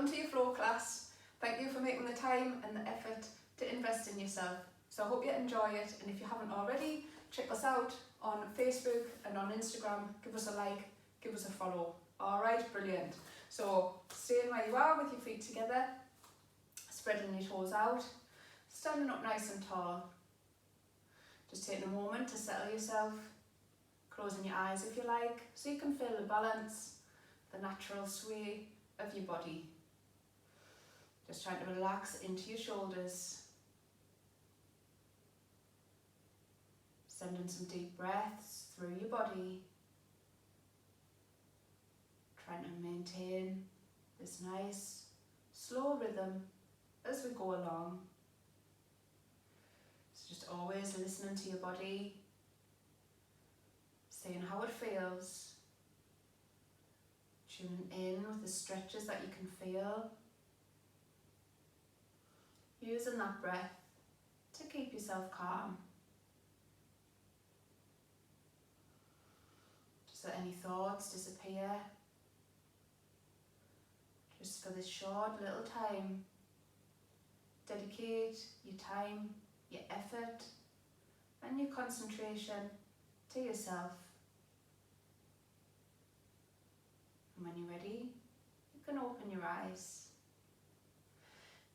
welcome to your flow class. Thank you for making the time and the effort to invest in yourself. So I hope you enjoy it, and if you haven't already, check us out on Facebook and on Instagram. Give us a like, give us a follow. Alright, brilliant. So staying where you are with your feet together, spreading your toes out, standing up nice and tall. Just taking a moment to settle yourself, closing your eyes if you like, so you can feel the balance, the natural sway of your body. Just trying to relax into your shoulders. Sending some deep breaths through your body. Trying to maintain this nice, slow rhythm as we go along. So just always listening to your body, seeing how it feels. Tuning in with the stretches that you can feel. Using that breath to keep yourself calm. Just let any thoughts disappear. Just for this short little time, dedicate your time, your effort and your concentration to yourself. And when you're ready, you can open your eyes.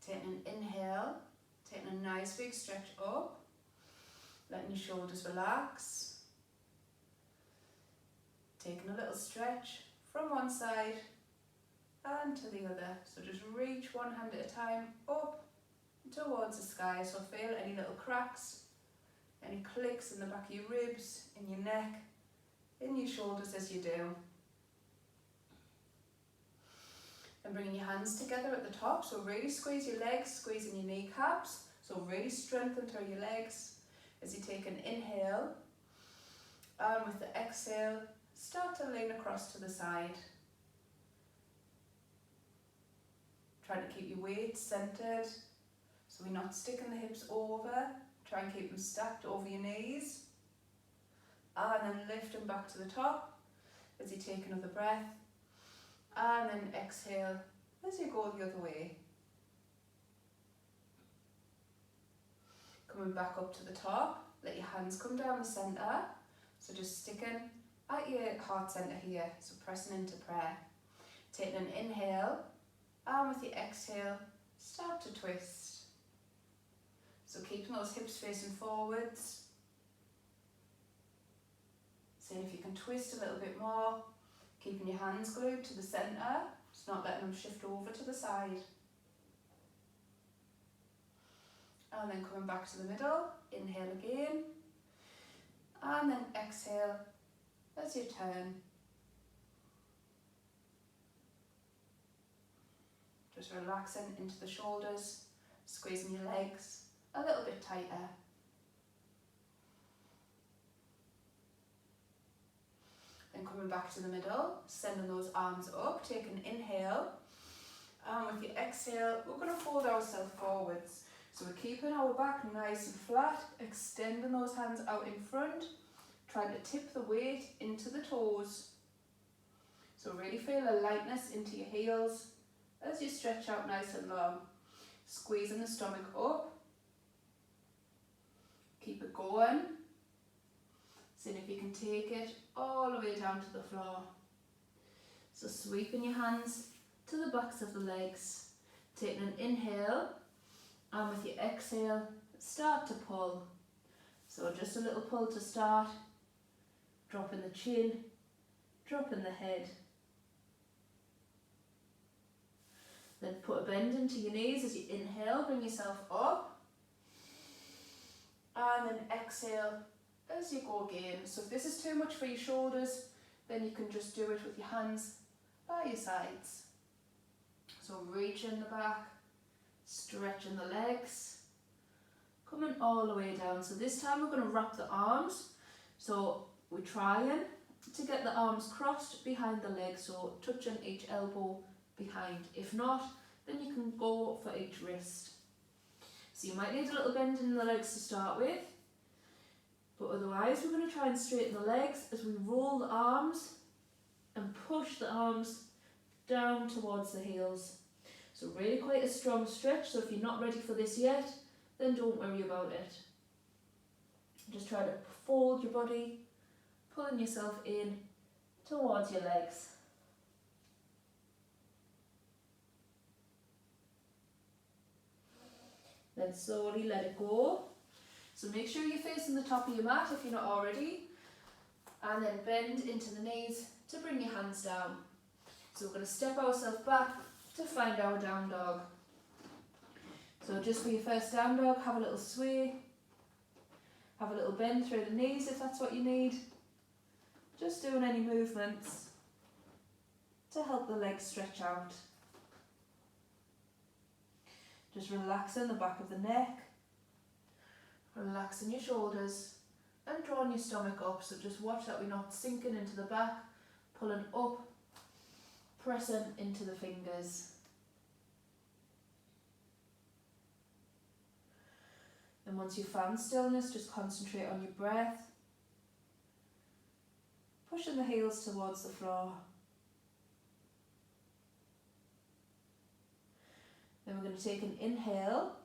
Taking an inhale, taking a nice big stretch up, letting your shoulders relax. Taking a little stretch from one side and to the other. So just reach one hand at a time up towards the sky. So feel any little cracks, any clicks in the back of your ribs, in your neck, in your shoulders as you do. And bringing your hands together at the top, so really squeeze your legs, squeezing your kneecaps, so really strengthen through your legs as you take an inhale, and with the exhale, start to lean across to the side. Try to keep your weight centered, so we're not sticking the hips over, try and keep them stacked over your knees, and then lift them back to the top as you take another breath. And then exhale as you go the other way. Coming back up to the top, let your hands come down the centre. So just sticking at your heart centre here, so pressing into prayer. Taking an inhale, and with your exhale, start to twist. So keeping those hips facing forwards. Seeing if you can twist a little bit more. Keeping your hands glued to the centre, just not letting them shift over to the side. And then coming back to the middle, inhale again. And then exhale as you turn. Just relaxing into the shoulders, squeezing your legs a little bit tighter. And coming back to the middle, sending those arms up, take an inhale, and with your exhale, we're going to fold ourselves forwards. So we're keeping our back nice and flat, extending those hands out in front, trying to tip the weight into the toes. So really feel a lightness into your heels as you stretch out nice and long, squeezing the stomach up. Keep it going. Seeing if you can take it all the way down to the floor. So sweeping your hands to the backs of the legs. Taking an inhale, and with your exhale, start to pull. So just a little pull to start. Dropping the chin, dropping the head. Then put a bend into your knees as you inhale, bring yourself up. And then exhale as you go again. So if this is too much for your shoulders, then you can just do it with your hands by your sides. So reaching the back, stretching the legs, coming all the way down. So this time we're going to wrap the arms. So we're trying to get the arms crossed behind the legs, so touching each elbow behind. If not, then you can go for each wrist. So you might need a little bend in the legs to start with. But otherwise, we're going to try and straighten the legs as we roll the arms and push the arms down towards the heels. So really quite a strong stretch, so if you're not ready for this yet, then don't worry about it. Just try to fold your body, pulling yourself in towards your legs. Then slowly let it go. So make sure you're facing the top of your mat if you're not already. And then bend into the knees to bring your hands down. So we're going to step ourselves back to find our down dog. So just for your first down dog, have a little sway. Have a little bend through the knees if that's what you need. Just doing any movements to help the legs stretch out. Just relaxing the back of the neck, relaxing your shoulders and drawing your stomach up. So just watch that we're not sinking into the back, pulling up, pressing into the fingers. And once you've found stillness, just concentrate on your breath, pushing the heels towards the floor. Then we're going to take an inhale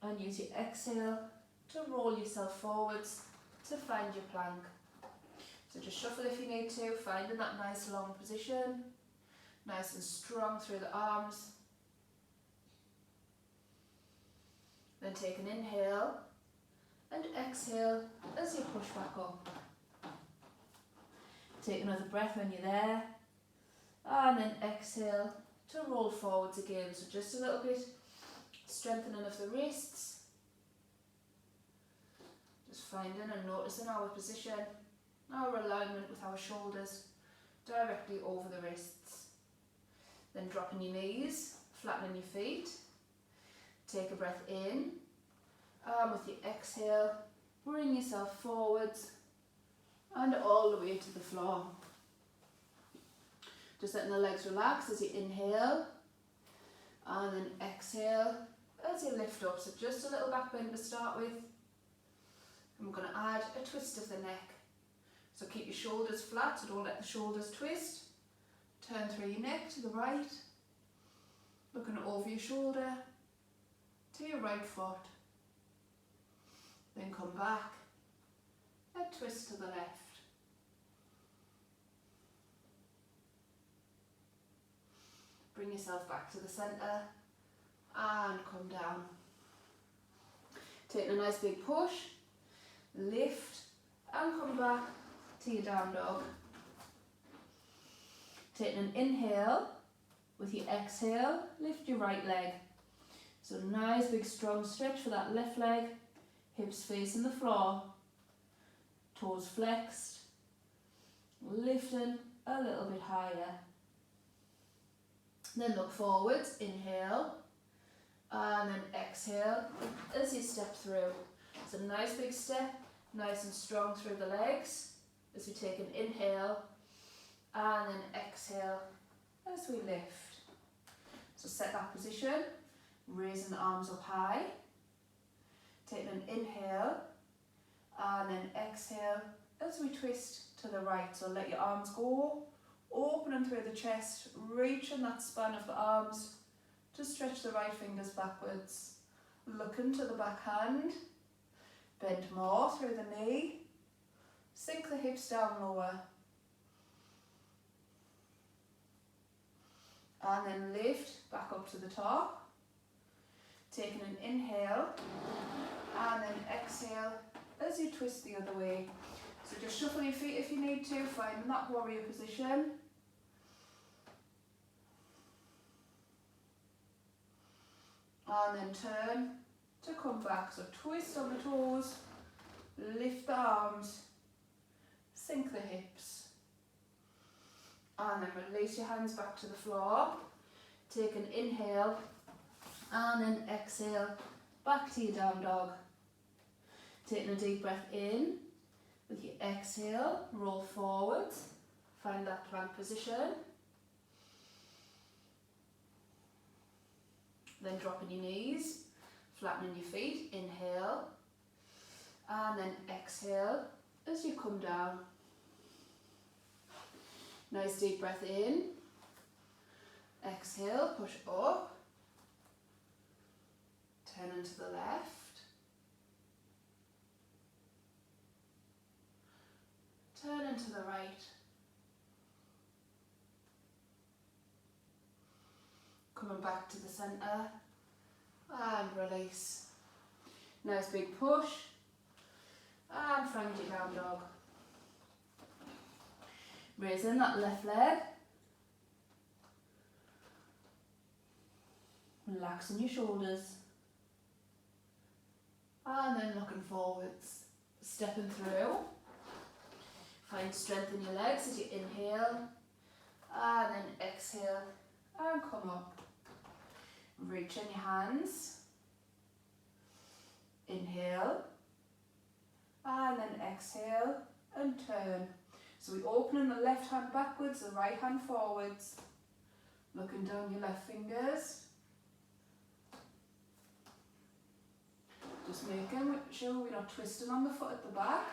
and use your exhale to roll yourself forwards to find your plank. So just shuffle if you need to, finding that nice long position, nice and strong through the arms. Then take an inhale and exhale as you push back up. Take another breath when you're there, and then exhale to roll forwards again. So just a little bit strengthening of the wrists. Just finding and noticing our position, our alignment with our shoulders directly over the wrists. Then dropping your knees, flattening your feet. Take a breath in, and with your exhale, bring yourself forwards and all the way to the floor. Just letting the legs relax as you inhale, and then exhale as you lift up. So just a little back bend to start with. And we're going to add a twist of the neck. So keep your shoulders flat, so don't let the shoulders twist. Turn through your neck to the right, looking over your shoulder to your right foot. Then come back, a twist to the left. Bring yourself back to the centre and come down. Taking a nice big push, lift and come back to your down dog. Taking an inhale, with your exhale, lift your right leg. So nice big strong stretch for that left leg, hips facing the floor, toes flexed, lifting a little bit higher. Then look forwards, inhale, and then exhale as you step through. So nice big step, nice and strong through the legs as we take an inhale, and then exhale as we lift. So set that position, raising the arms up high, taking an inhale, and then exhale as we twist to the right. So let your arms go, opening through the chest, reaching that span of the arms to stretch the right fingers backwards. Looking to the back hand, bend more through the knee, sink the hips down lower. And then lift back up to the top. Taking an inhale, and then exhale as you twist the other way. So just shuffle your feet if you need to, finding that warrior position. And then turn to come back. So twist on the toes, lift the arms, sink the hips. And then release your hands back to the floor. Take an inhale, and then exhale back to your down dog. Taking a deep breath in. With your exhale, roll forwards, find that plank position. Then dropping your knees, flattening your feet, inhale, and then exhale as you come down. Nice deep breath in, exhale. exhale, push up, turn into the left, turn into the right, coming back to the centre, and release. Nice big push, and find your down dog. Raising that left leg, relaxing your shoulders, and then looking forwards, stepping through. Find strength in your legs as you inhale, and then exhale, and come up. Reach in your hands, inhale, and then exhale, and turn. So we open the left hand backwards, the right hand forwards, looking down your left fingers. Just making sure we're not twisting on the foot at the back.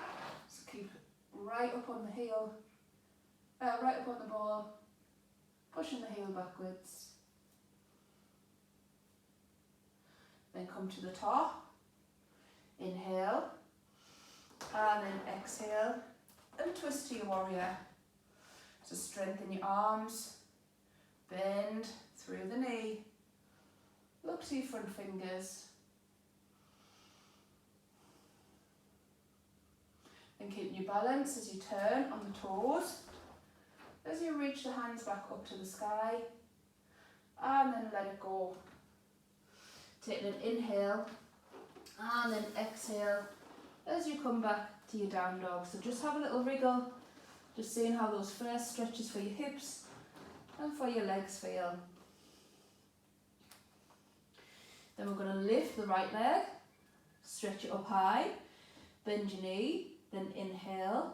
So keep right up on the heel, right up on the ball, pushing the heel backwards. Then come to the top, inhale, and then exhale, and twist to your warrior. So strengthen your arms, bend through the knee, look to your front fingers. And keep your balance as you turn on the toes, as you reach the hands back up to the sky, and then let it go. Taking an inhale, and then exhale, as you come back to your down dog. So just have a little wriggle, just seeing how those first stretches for your hips and for your legs feel. Then we're going to lift the right leg, stretch it up high, bend your knee, then inhale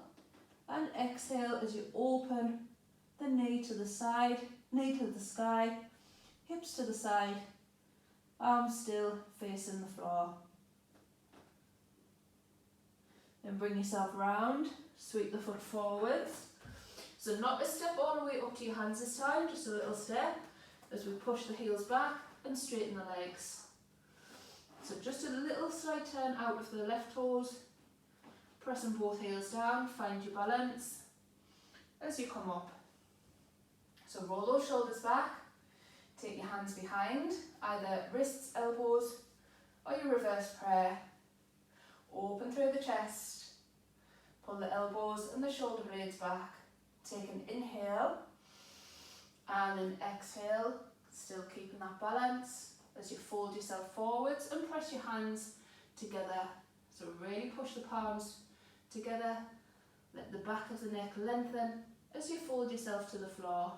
and exhale as you open the knee to the side, knee to the sky, hips to the side, arms still facing the floor. Then bring yourself round, sweep the foot forwards. So not a step all the way up to your hands this time, just a little step as we push the heels back and straighten the legs. So just a little slight turn out of the left toes, pressing both heels down, find your balance as you come up. So roll those shoulders back, take your hands behind, either wrists, elbows, or your reverse prayer. Open through the chest, pull the elbows and the shoulder blades back. Take an inhale and an exhale, still keeping that balance as you fold yourself forwards and press your hands together. So really push the palms together, let the back of the neck lengthen as you fold yourself to the floor.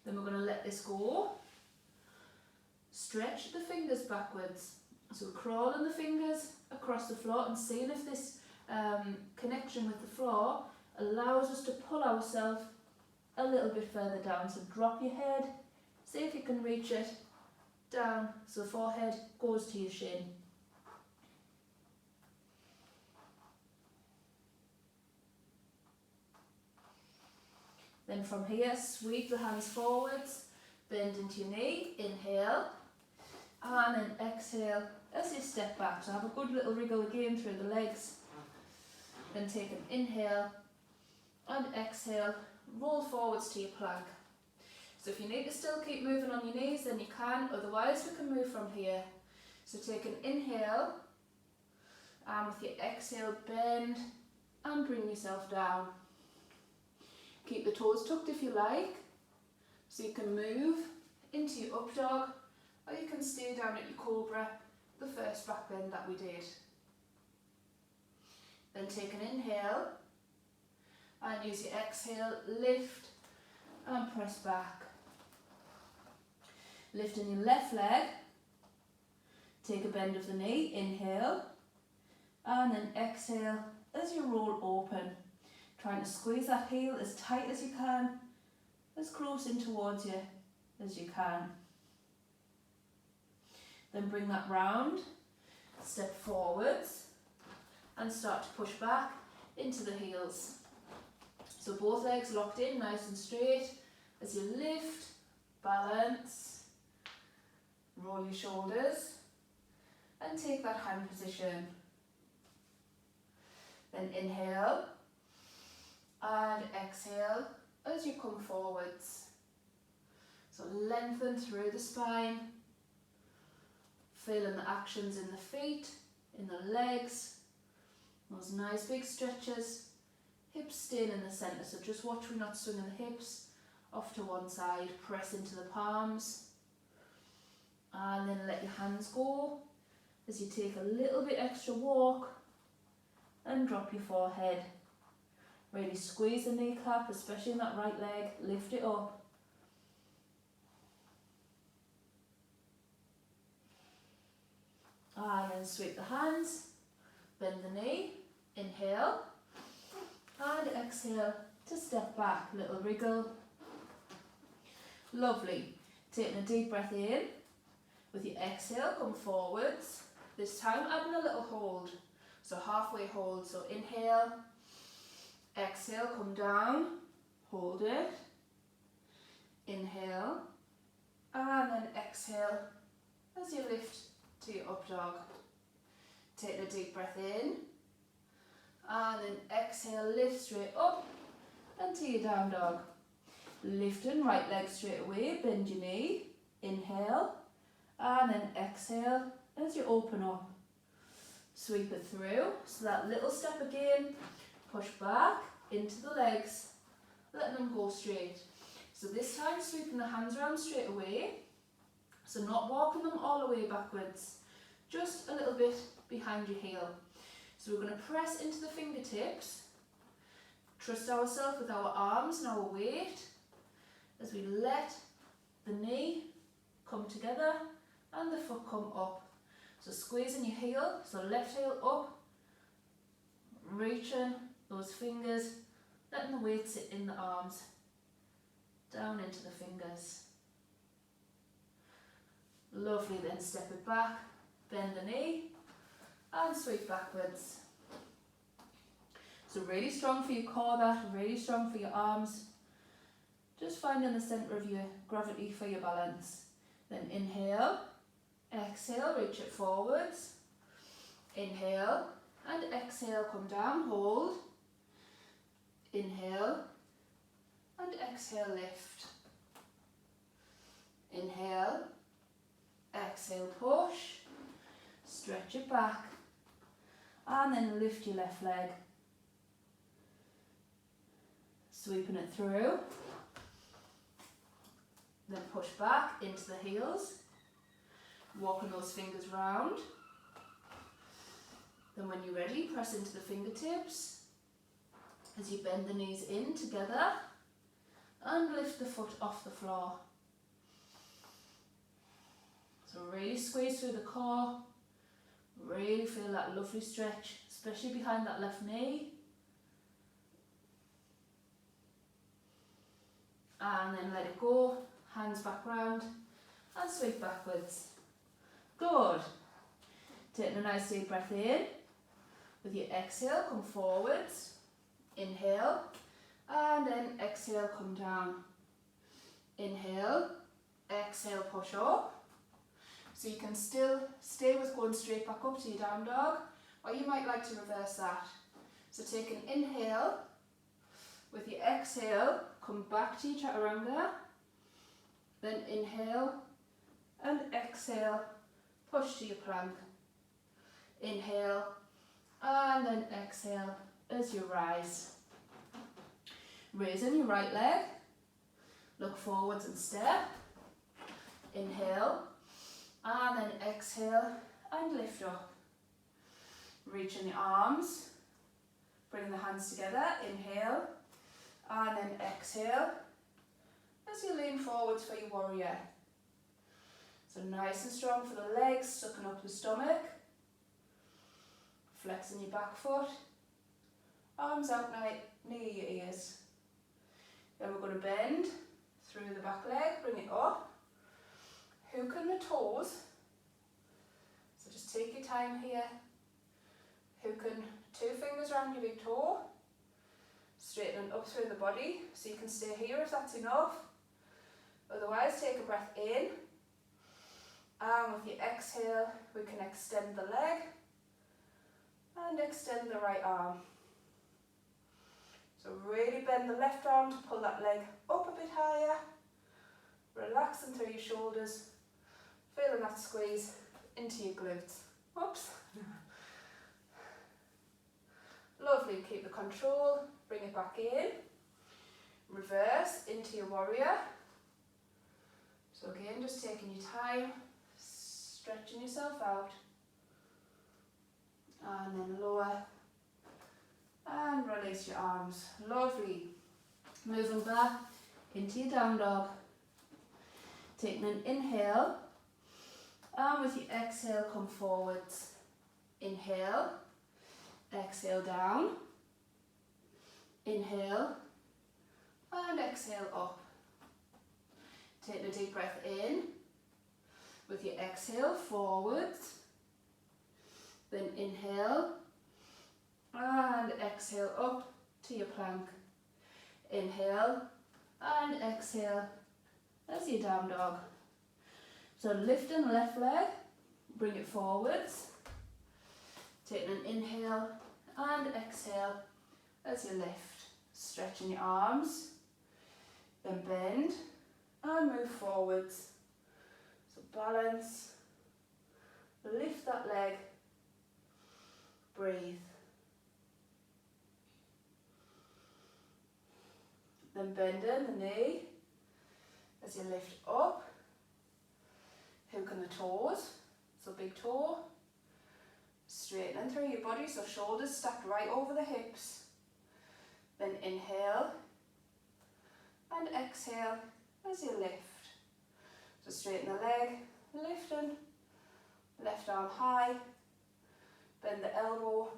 Then we're going to let this go. Stretch the fingers backwards. So crawling the fingers across the floor and seeing if this connection with the floor allows us to pull ourselves a little bit further down. So drop your head, see if you can reach it down so the forehead goes to your shin. Then from here, sweep the hands forwards, bend into your knee, inhale, and then exhale as you step back. So have a good little wriggle again through the legs. Then take an inhale and exhale, roll forwards to your plank. So if you need to still keep moving on your knees, then you can, otherwise we can move from here. So take an inhale, and with your exhale, bend and bring yourself down. Keep the toes tucked if you like, so you can move into your up dog, or you can stay down at your cobra, the first back bend that we did. Then take an inhale, and use your exhale, lift and press back. Lifting your left leg, take a bend of the knee, inhale, and then exhale as you roll open. Trying to squeeze that heel as tight as you can, as close in towards you as you can. Then bring that round, step forwards, and start to push back into the heels. So both legs locked in, nice and straight. As you lift, balance, roll your shoulders, and take that hand position. Then inhale, and exhale as you come forwards. So lengthen through the spine, feeling the actions in the feet, in the legs, those nice big stretches. Hips staying in the centre, so just watch we're not swinging the hips off to one side. Press into the palms, and then let your hands go as you take a little bit extra walk and drop your forehead. Really squeeze the kneecap, especially in that right leg, lift it up. And then sweep the hands, bend the knee, inhale, and exhale to step back, little wriggle. Lovely. Taking a deep breath in. With your exhale, come forwards. This time adding a little hold. So halfway hold. So inhale, exhale, come down, hold it. Inhale, and then exhale as you lift to your up dog. Take a deep breath in. And then exhale, lift straight up and to your down dog. Lifting right leg straight away, bend your knee, inhale, and then exhale as you open up. Sweep it through, so that little step again, push back into the legs, letting them go straight. So this time sweeping the hands around straight away, so not walking them all the way backwards, just a little bit behind your heel. So we're going to press into the fingertips, trust ourselves with our arms and our weight as we let the knee come together and the foot come up. So squeezing your heel, so left heel up, reaching those fingers, letting the weight sit in the arms, down into the fingers. Lovely, then step it back, bend the knee, and sweep backwards. So really strong for your core, that really strong for your arms. Just finding the centre of your gravity for your balance. Then inhale, exhale, reach it forwards. Inhale and exhale, come down, hold. Inhale and exhale, lift. Inhale, exhale, push. Stretch it back. And then lift your left leg. Sweeping it through. Then push back into the heels. Walking those fingers round. Then when you're ready, press into the fingertips as you bend the knees in together and lift the foot off the floor. So really squeeze through the core. Really feel that lovely stretch, especially behind that left knee. And then let it go, hands back round and sweep backwards. Good. Taking a nice deep breath in. With your exhale, come forwards. Inhale, and then exhale, come down. Inhale, exhale, push up. So you can still stay with going straight back up to your down dog, or you might like to reverse that. So take an inhale, with your exhale, come back to your chaturanga, then inhale and exhale, push to your plank. Inhale and then exhale as you rise. Raising your right leg, look forwards and step. Inhale and then exhale and lift up. Reaching your arms, bring the hands together, inhale and then exhale as you lean forwards for your warrior. So nice and strong for the legs, sucking up the stomach, flexing your back foot, arms out near your ears. Then we're going to bend through the back leg, bring it up, hook in the toes. So just take your time here, hooking 2 fingers around your big toe, straightening breathing up through the body, so you can stay here if that's enough. Otherwise, take a breath in, and with your exhale, we can extend the leg and extend the right arm. So really bend the left arm to pull that leg up a bit higher, relaxing through your shoulders, feeling that squeeze into your glutes. Whoops. Lovely, keep the control, bring it back in, reverse into your warrior. So again, just taking your time, stretching yourself out, and then lower, and release your arms. Lovely. Moving back into your down dog, taking an inhale, and with your exhale, come forwards. Inhale, exhale down, inhale, and exhale up. Take a deep breath in, with your exhale, forwards, then inhale, and exhale up to your plank. Inhale, and exhale as your down dog. So lifting left leg, bring it forwards, taking an inhale, and exhale as you lift. Stretching your arms, then bend, and move forwards. So balance, lift that leg, breathe. Then bend in the knee as you lift up, hooking the toes, so big toe, straightening through your body, so shoulders stacked right over the hips. Then inhale, and exhale as you lift. So straighten the leg, lifting, left arm high, bend the elbow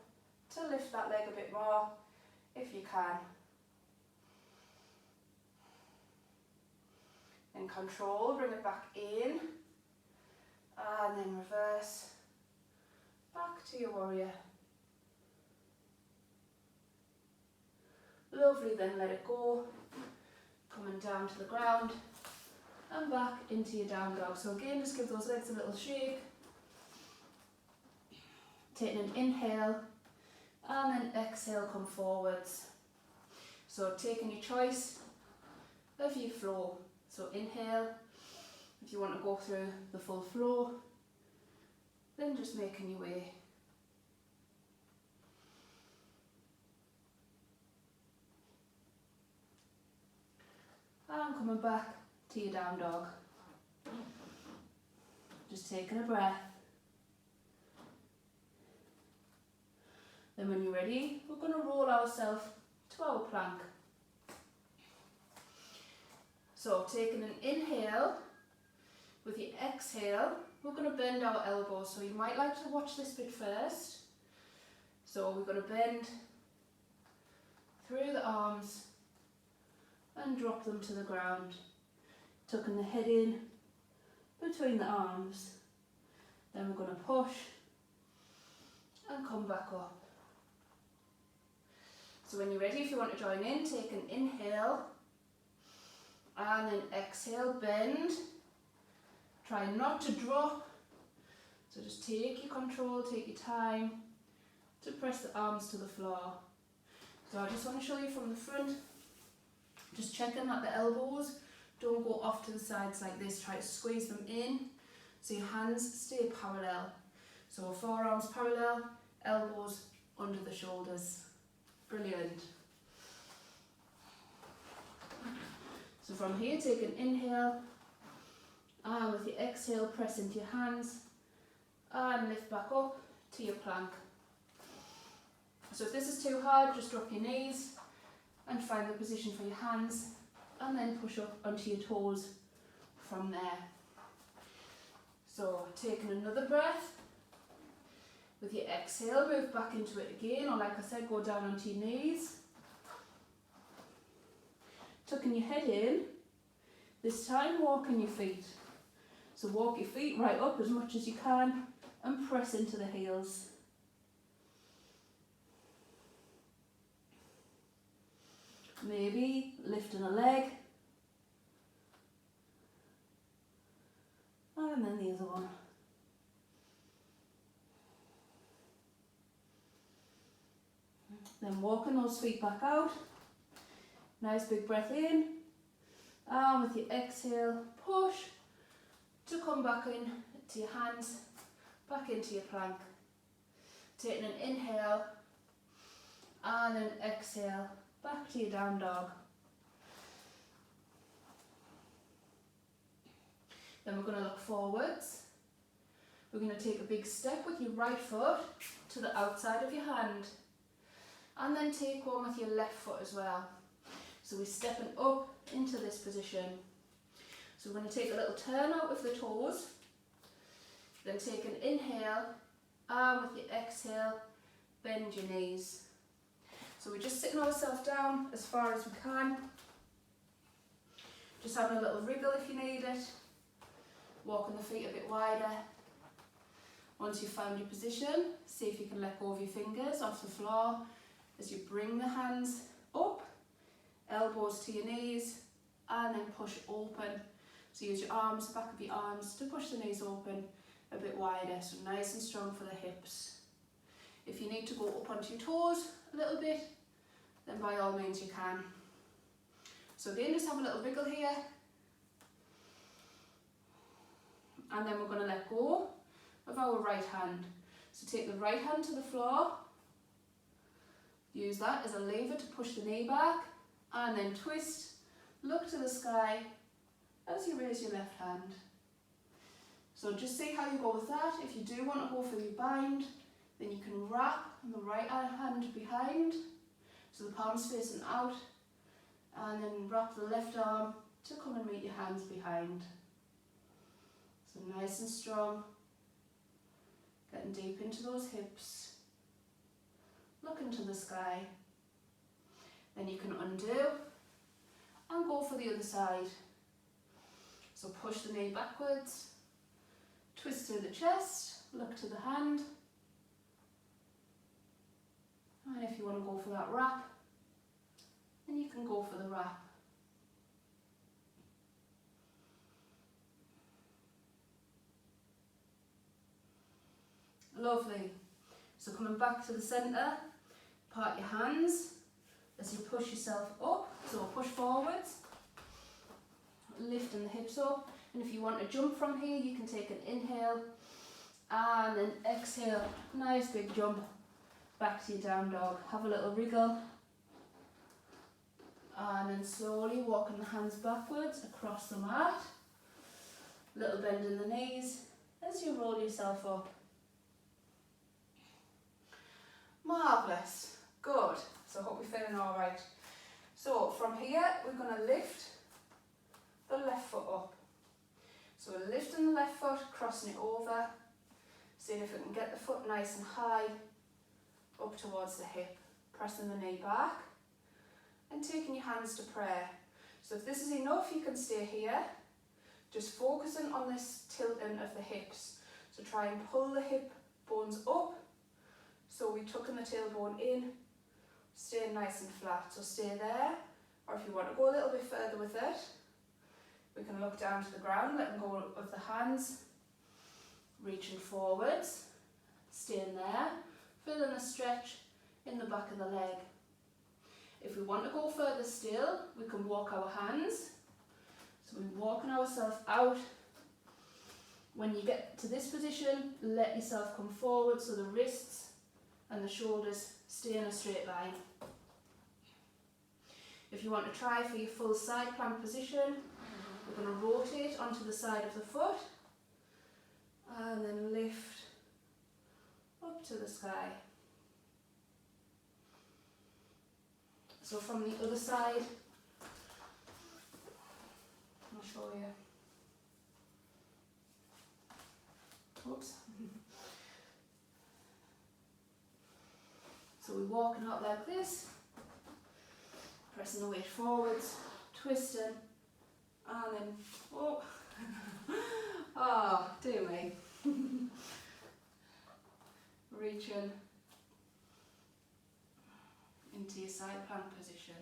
to lift that leg a bit more if you can. In control, bring it back in, and then reverse, back to your warrior. Lovely, then let it go, coming down to the ground, and back into your down dog. So again, just give those legs a little shake. Taking an inhale, and then exhale, come forwards. So taking your choice of your flow. So inhale, if you want to go through the full flow, then just making your way. And coming back to your down dog. Just taking a breath. Then when you're ready, we're going to roll ourselves to our plank. So taking an inhale, with your exhale, we're going to bend our elbows. So you might like to watch this bit first. So we're going to bend through the arms and drop them to the ground. Tucking the head in between the arms. Then we're going to push and come back up. So when you're ready, if you want to join in, take an inhale, and then exhale, bend. Try not to drop. So just take your control, take your time to press the arms to the floor. So I just want to show you from the front, just checking that the elbows don't go off to the sides like this. Try to squeeze them in so your hands stay parallel. So forearms parallel, elbows under the shoulders. Brilliant. So from here, take an inhale, and with your exhale, press into your hands, and lift back up to your plank. So if this is too hard, just drop your knees, and find the position for your hands, and then push up onto your toes from there. So taking another breath, with your exhale, move back into it again, or like I said, go down onto your knees. Tucking your head in, this time walking your feet. So walk your feet right up as much as you can and press into the heels. Maybe lifting a leg. And then the other one. Then walking those feet back out. Nice big breath in. And with your exhale, push to come back in to your hands, back into your plank. Taking an inhale and an exhale, back to your down dog. Then we're going to look forwards. We're going to take a big step with your right foot to the outside of your hand. And then take one with your left foot as well. So we're stepping up into this position. So we're going to take a little turn out of the toes. Then take an inhale, and with your exhale, bend your knees. So we're just sitting ourselves down as far as we can. Just having a little wriggle if you need it. Walking the feet a bit wider. Once you've found your position, see if you can let go of your fingers off the floor as you bring the hands up, elbows to your knees, and then push open. So use your arms, back of your arms to push the knees open a bit wider, so nice and strong for the hips. If you need to go up onto your toes a little bit, then by all means you can. So again, just have a little wriggle here. And then we're going to let go of our right hand. So take the right hand to the floor. Use that as a lever to push the knee back. And then twist, look to the sky as you raise your left hand. So just see how you go with that. If you do want to go for your bind, then you can wrap the right hand behind, so the palms facing out, and then wrap the left arm to come and meet your hands behind. So nice and strong, getting deep into those hips, look into the sky. Then you can undo and go for the other side. So push the knee backwards, twist through the chest, look to the hand. And if you want to go for that wrap, then you can go for the wrap. Lovely. So coming back to the centre, part your hands as you push yourself up. So push forwards, lifting the hips up. And if you want to jump from here, you can take an inhale and then exhale. Nice big jump back to your down dog. Have a little wriggle. And then slowly walking the hands backwards across the mat. Little bend in the knees as you roll yourself up. Marvellous. Good. So I hope you're feeling alright. So from here, we're going to lift the left foot up. So we're lifting the left foot, crossing it over, seeing if we can get the foot nice and high up towards the hip, pressing the knee back and taking your hands to prayer. So if this is enough, you can stay here, just focusing on this tilting of the hips. So try and pull the hip bones up, so we're tucking the tailbone in, staying nice and flat. So stay there, or if you want to go a little bit further with it, we can look down to the ground, letting go of the hands, reaching forwards, staying there, feeling a stretch in the back of the leg. If we want to go further still, we can walk our hands. So we're walking ourselves out. When you get to this position, let yourself come forward so the wrists and the shoulders stay in a straight line. If you want to try for your full side plank position, we're going to rotate onto the side of the foot and then lift up to the sky. So from the other side, I'll show you. Oops. So we're walking out like this, pressing the weight forwards, twisting, and then, oh, oh, dear me. Reaching into your side plank position.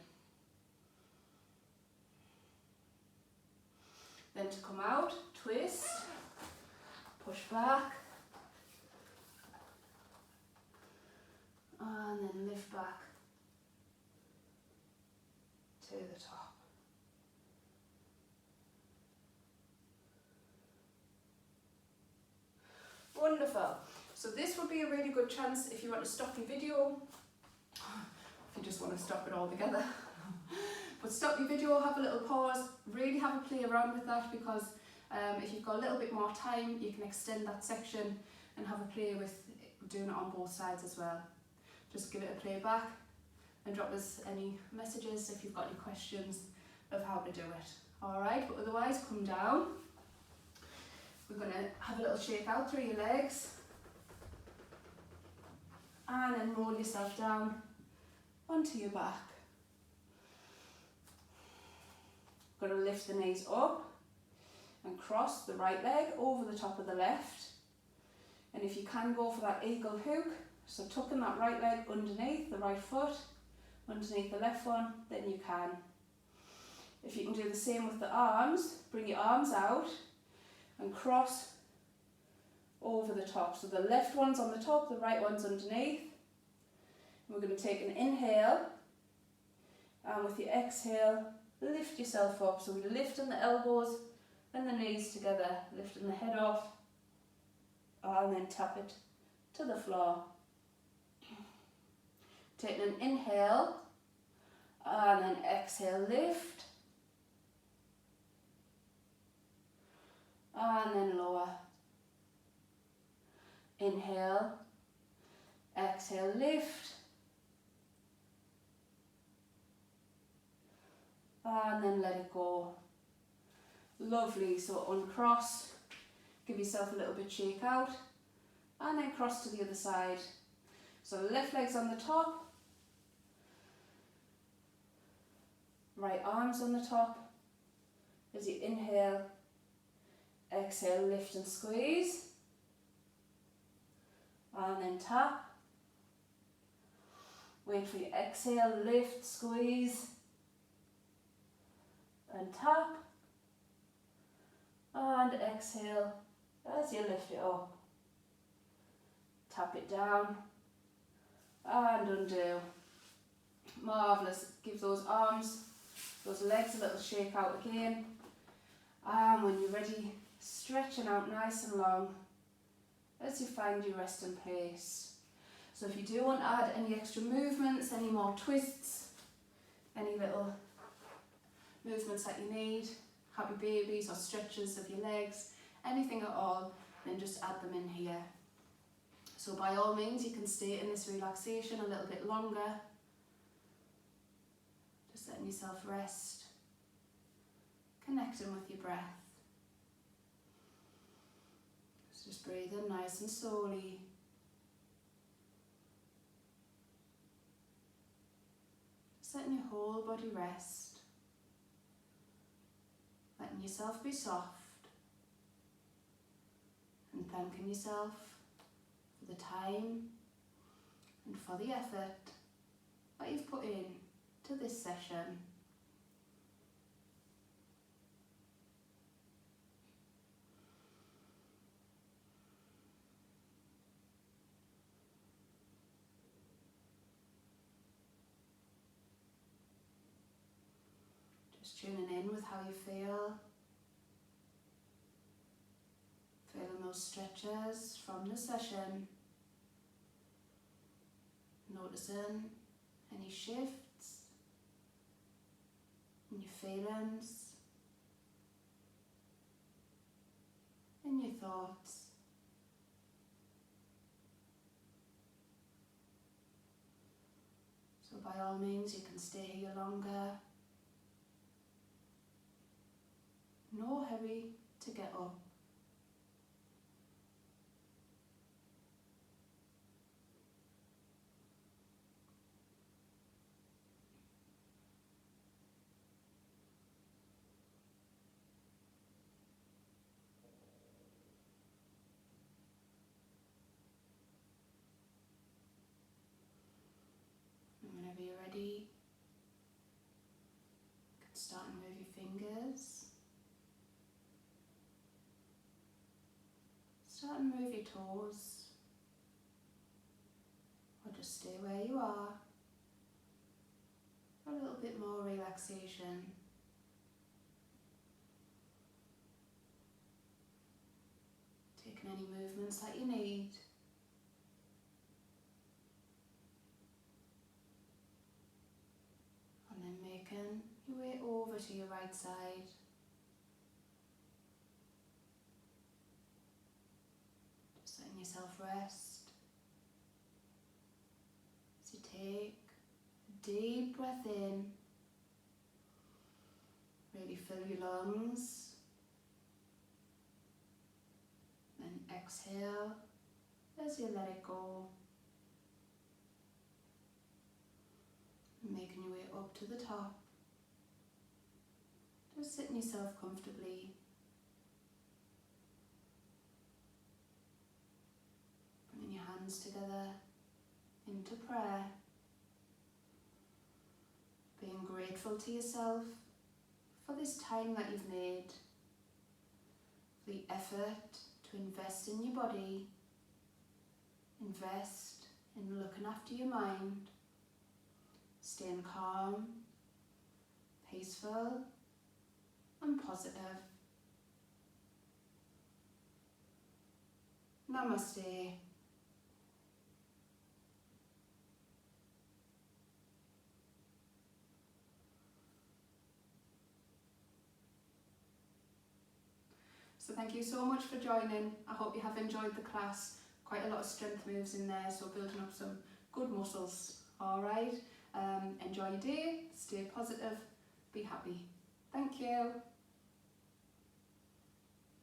Then to come out, twist, push back, and then lift back to the top. Wonderful. So this would be a really good chance if you want to stop your video, if you just want to stop it altogether. But stop your video, have a little pause, really have a play around with that, because if you've got a little bit more time, you can extend that section and have a play with doing it on both sides as well. Just give it a play back and drop us any messages if you've got any questions of how to do it. Alright, but otherwise come down. We're going to have a little shake out through your legs and then roll yourself down onto your back. Going to lift the knees up and cross the right leg over the top of the left. And if you can, go for that eagle hook, so tucking that right leg underneath the right foot, underneath the left one, then you can. If you can do the same with the arms, bring your arms out and cross over the top. So the left one's on the top, the right one's underneath. We're going to take an inhale, and with your exhale, lift yourself up. So we're lifting the elbows and the knees together, lifting the head off, and then tap it to the floor. Taking an inhale, and then exhale, lift, and then lower. Inhale, exhale, lift, and then let it go. Lovely. So uncross, give yourself a little bit shake out, and then cross to the other side. So left leg's on the top, right arm's on the top. As you inhale, exhale, lift and squeeze, and then tap. Wait for your exhale, lift, squeeze, and tap, and exhale as you lift it up. Tap it down and undo. Marvellous. Give those arms, those legs a little shake out again. And when you're ready, stretching out nice and long as you find your resting place. So if you do want to add any extra movements, any more twists, any little movements that you need, happy babies or stretches of your legs, anything at all, then just add them in here. So by all means, you can stay in this relaxation a little bit longer. Just letting yourself rest, connecting with your breath. Just breathe in nice and slowly. Just letting your whole body rest. Letting yourself be soft. And thanking yourself for the time and for the effort that you've put in to this session. Just tuning in with how you feel. Feeling those stretches from the session. Noticing any shifts in your feelings, in your thoughts. So by all means, you can stay here longer. No hurry to get up. Whenever you're ready, you can start and move your fingers Start and move your toes, or just stay where you are for a little bit more relaxation. Taking any movements that you need. And then making your way over to your right side. Just letting yourself rest. As you take a deep breath in, really fill your lungs. Then exhale as you let it go. Making your way up to the top. Just sitting yourself comfortably. Bringing your hands together into prayer. Being grateful to yourself for this time that you've made. For the effort to invest in your body. Invest in looking after your mind. Staying calm, peaceful and positive. Namaste. So thank you so much for joining. I hope you have enjoyed the class. Quite a lot of strength moves in there, so building up some good muscles. Alright, enjoy your day, stay positive, be happy. Thank you.